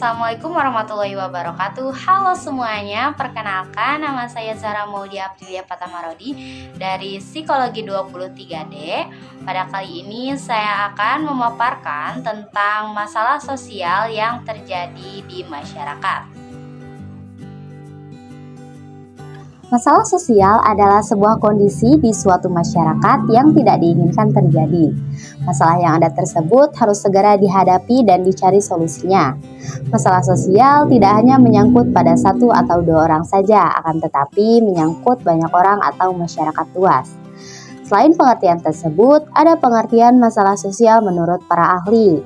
Assalamualaikum warahmatullahi wabarakatuh. Halo semuanya, perkenalkan nama saya Zara Maudia Aprilia Patamarodi dari Psikologi 23D. Pada kali ini saya akan memaparkan tentang masalah sosial yang terjadi di masyarakat. Masalah sosial adalah sebuah kondisi di suatu masyarakat yang tidak diinginkan terjadi. Masalah yang ada tersebut harus segera dihadapi dan dicari solusinya. Masalah sosial tidak hanya menyangkut pada satu atau dua orang saja, akan tetapi menyangkut banyak orang atau masyarakat luas. Selain pengertian tersebut, ada pengertian masalah sosial menurut para ahli.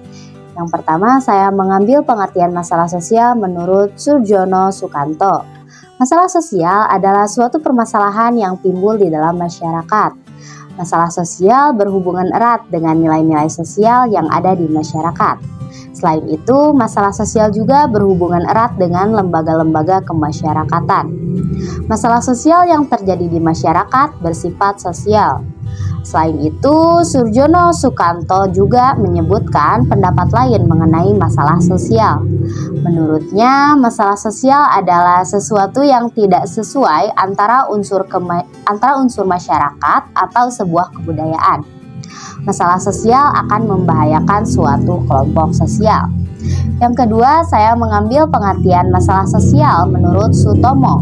Yang pertama, saya mengambil pengertian masalah sosial menurut Surjono Sukanto. Masalah sosial adalah suatu permasalahan yang timbul di dalam masyarakat. Masalah sosial berhubungan erat dengan nilai-nilai sosial yang ada di masyarakat. Selain itu, masalah sosial juga berhubungan erat dengan lembaga-lembaga kemasyarakatan. Masalah sosial yang terjadi di masyarakat bersifat sosial. Selain itu, Surjono Sukanto juga menyebutkan pendapat lain mengenai masalah sosial. Menurutnya, masalah sosial adalah sesuatu yang tidak sesuai antara unsur masyarakat atau sebuah kebudayaan. Masalah sosial akan membahayakan suatu kelompok sosial. Yang kedua, saya mengambil pengertian masalah sosial menurut Sutomo.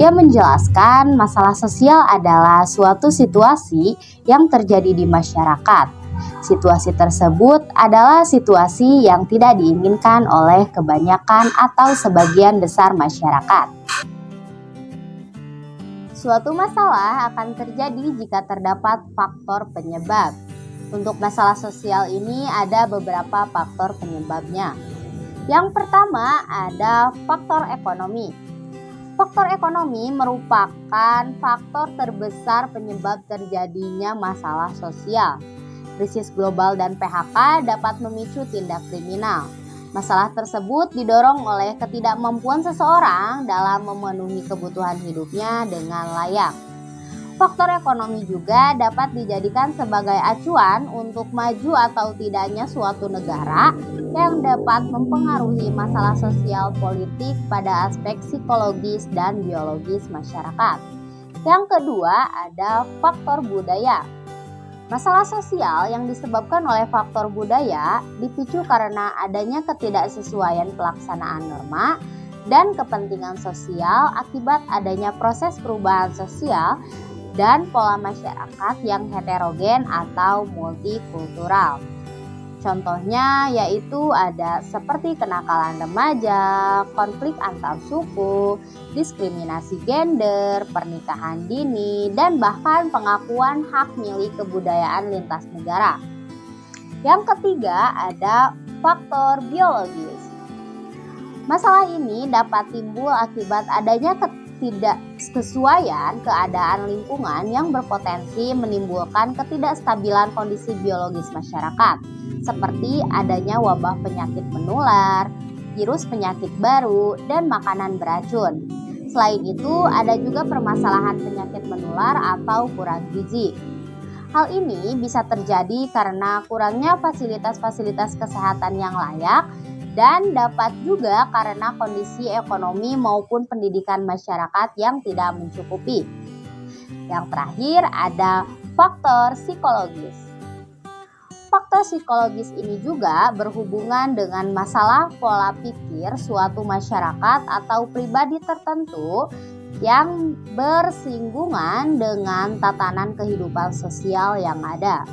Ia menjelaskan masalah sosial adalah suatu situasi yang terjadi di masyarakat. Situasi tersebut adalah situasi yang tidak diinginkan oleh kebanyakan atau sebagian besar masyarakat. Suatu masalah akan terjadi jika terdapat faktor penyebab. Untuk masalah sosial ini ada beberapa faktor penyebabnya. Yang pertama ada faktor ekonomi. Faktor ekonomi merupakan faktor terbesar penyebab terjadinya masalah sosial. Krisis global dan PHK dapat memicu tindak kriminal. Masalah tersebut didorong oleh ketidakmampuan seseorang dalam memenuhi kebutuhan hidupnya dengan layak. Faktor ekonomi juga dapat dijadikan sebagai acuan untuk maju atau tidaknya suatu negara yang dapat mempengaruhi masalah sosial politik pada aspek psikologis dan biologis masyarakat. Yang kedua ada faktor budaya. Masalah sosial yang disebabkan oleh faktor budaya dipicu karena adanya ketidaksesuaian pelaksanaan norma dan kepentingan sosial akibat adanya proses perubahan sosial dan pola masyarakat yang heterogen atau multikultural. Contohnya yaitu ada seperti kenakalan remaja, konflik antar suku, diskriminasi gender, pernikahan dini, dan bahkan pengakuan hak milik kebudayaan lintas negara. Yang ketiga ada faktor biologis. Masalah ini dapat timbul akibat adanya ketidaksesuaian keadaan lingkungan yang berpotensi menimbulkan ketidakstabilan kondisi biologis masyarakat, seperti adanya wabah penyakit menular, virus penyakit baru, dan makanan beracun. Selain itu, ada juga permasalahan penyakit menular atau kurang gizi. Hal ini bisa terjadi karena kurangnya fasilitas-fasilitas kesehatan yang layak dan dapat juga karena kondisi ekonomi maupun pendidikan masyarakat yang tidak mencukupi. Yang terakhir ada faktor psikologis. Faktor psikologis ini juga berhubungan dengan masalah pola pikir suatu masyarakat atau pribadi tertentu yang bersinggungan dengan tatanan kehidupan sosial yang ada.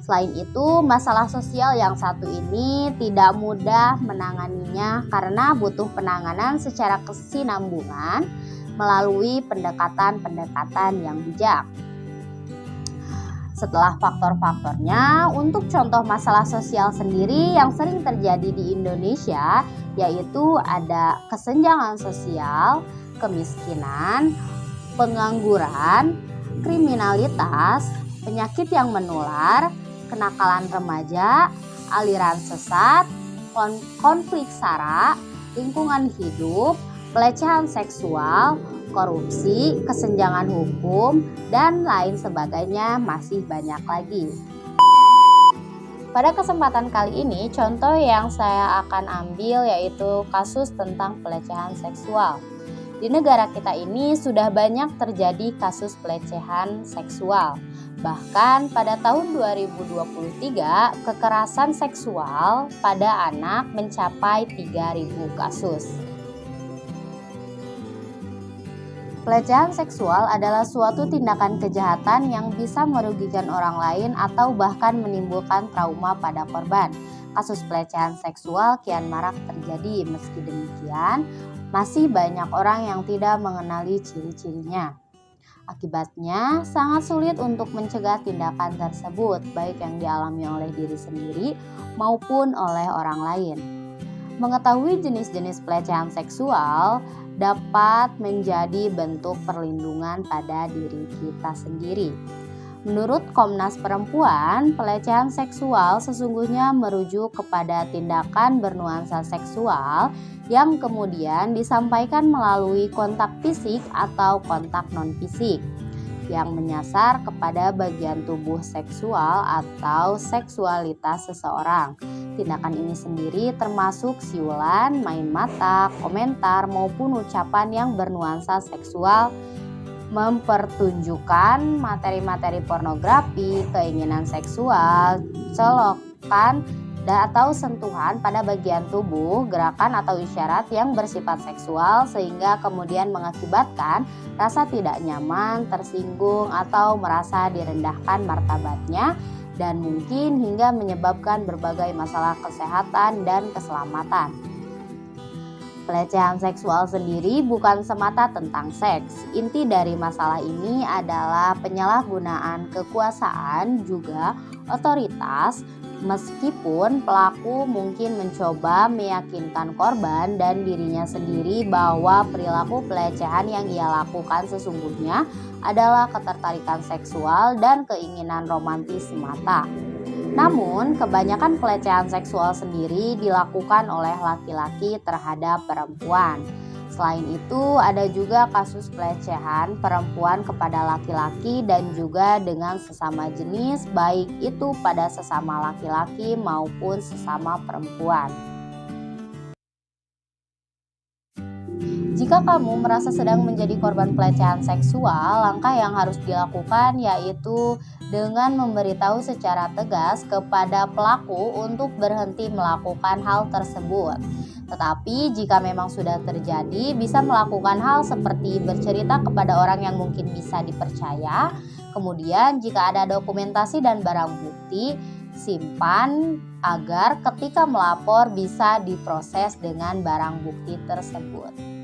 Selain itu, masalah sosial yang satu ini tidak mudah menanganinya karena butuh penanganan secara kesinambungan melalui pendekatan-pendekatan yang bijak. Setelah faktor-faktornya, untuk contoh masalah sosial sendiri yang sering terjadi di Indonesia, yaitu ada kesenjangan sosial, kemiskinan, pengangguran, kriminalitas, penyakit yang menular, kenakalan remaja, aliran sesat, konflik SARA, lingkungan hidup, pelecehan seksual, korupsi, kesenjangan hukum, dan lain sebagainya masih banyak lagi. Pada kesempatan kali ini, contoh yang saya akan ambil yaitu kasus tentang pelecehan seksual. Di negara kita ini sudah banyak terjadi kasus pelecehan seksual. Bahkan pada tahun 2023, kekerasan seksual pada anak mencapai 3.000 kasus. Pelecehan seksual adalah suatu tindakan kejahatan yang bisa merugikan orang lain atau bahkan menimbulkan trauma pada korban. Kasus pelecehan seksual kian marak terjadi, meski demikian, masih banyak orang yang tidak mengenali ciri-cirinya. Akibatnya, sangat sulit untuk mencegah tindakan tersebut, baik yang dialami oleh diri sendiri maupun oleh orang lain. Mengetahui jenis-jenis pelecehan seksual dapat menjadi bentuk perlindungan pada diri kita sendiri. Menurut Komnas Perempuan, pelecehan seksual sesungguhnya merujuk kepada tindakan bernuansa seksual yang kemudian disampaikan melalui kontak fisik atau kontak non-fisik yang menyasar kepada bagian tubuh seksual atau seksualitas seseorang. Tindakan ini sendiri termasuk siulan, main mata, komentar, maupun ucapan yang bernuansa seksual, mempertunjukkan materi-materi pornografi, keinginan seksual, celokan, atau sentuhan pada bagian tubuh, gerakan atau isyarat yang bersifat seksual sehingga kemudian mengakibatkan rasa tidak nyaman, tersinggung, atau merasa direndahkan martabatnya, dan mungkin hingga menyebabkan berbagai masalah kesehatan dan keselamatan. Pelecehan seksual sendiri bukan semata tentang seks. Inti dari masalah ini adalah penyalahgunaan kekuasaan juga otoritas, meskipun pelaku mungkin mencoba meyakinkan korban dan dirinya sendiri bahwa perilaku pelecehan yang ia lakukan sesungguhnya adalah ketertarikan seksual dan keinginan romantis semata. Namun, kebanyakan pelecehan seksual sendiri dilakukan oleh laki-laki terhadap perempuan. Selain itu, ada juga kasus pelecehan perempuan kepada laki-laki dan juga dengan sesama jenis, baik itu pada sesama laki-laki maupun sesama perempuan. Jika kamu merasa sedang menjadi korban pelecehan seksual, langkah yang harus dilakukan yaitu dengan memberitahu secara tegas kepada pelaku untuk berhenti melakukan hal tersebut. Tetapi jika memang sudah terjadi, bisa melakukan hal seperti bercerita kepada orang yang mungkin bisa dipercaya. Kemudian jika ada dokumentasi dan barang bukti, simpan agar ketika melapor bisa diproses dengan barang bukti tersebut.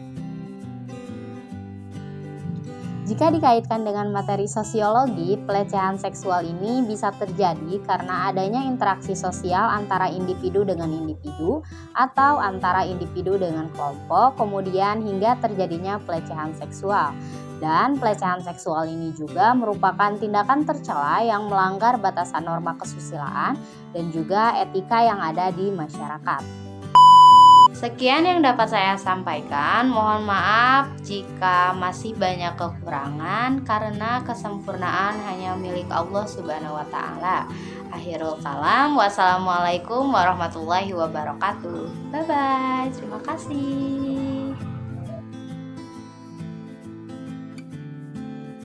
Jika dikaitkan dengan materi sosiologi, pelecehan seksual ini bisa terjadi karena adanya interaksi sosial antara individu dengan individu atau antara individu dengan kelompok, kemudian hingga terjadinya pelecehan seksual. Dan pelecehan seksual ini juga merupakan tindakan tercela yang melanggar batasan norma kesusilaan dan juga etika yang ada di masyarakat. Sekian yang dapat saya sampaikan. Mohon maaf jika masih banyak kekurangan karena kesempurnaan hanya milik Allah Subhanahu wa taala. Akhirul kalam. Wassalamualaikum warahmatullahi wabarakatuh. Bye bye. Terima kasih.